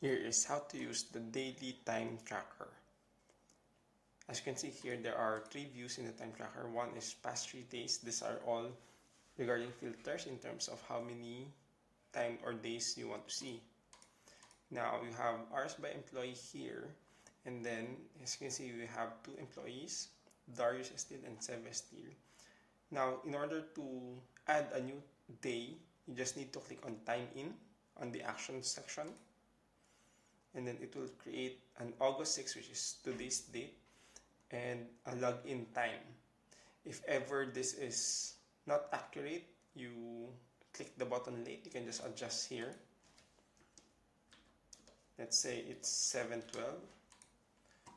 Here is how to use the daily time tracker. As you can see here, there are 3 views in the time tracker. One is past 3 days. These are all regarding filters in terms of how many time or days you want to see. Now you have hours by employee here, and then as you can see, we have 2 employees, Darius Estil and Seb Estil. Now in order to add a new day, you just need to click on time in on the actions section, and then it will create an August 6, which is today's date, and a login time. If ever this is not accurate, you click the button late, you can just adjust here. Let's say it's 7:12,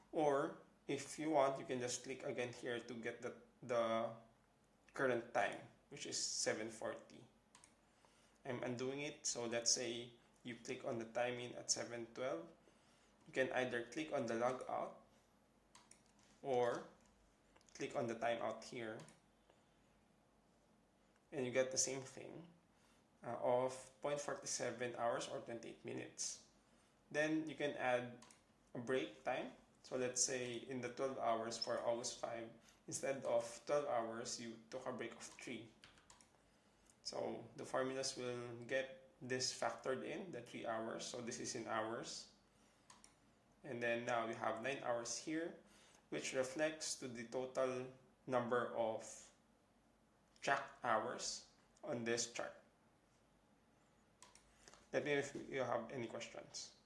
or if you want, you can just click again here to get the current time, which is 7:40. I'm undoing it, so let's say you click on the time in at 7:12. You can either click on the log out or click on the timeout here, and you get the same thing of 0.47 hours or 28 minutes. Then you can add a break time. So let's say in the 12 hours for August 5, instead of 12 hours, you took a break of 3. So the formulas will get this factored in, the 3 hours. So this is in hours. And then now we have 9 hours here, which reflects to the total number of tracked hours on this chart. Let me know if you have any questions.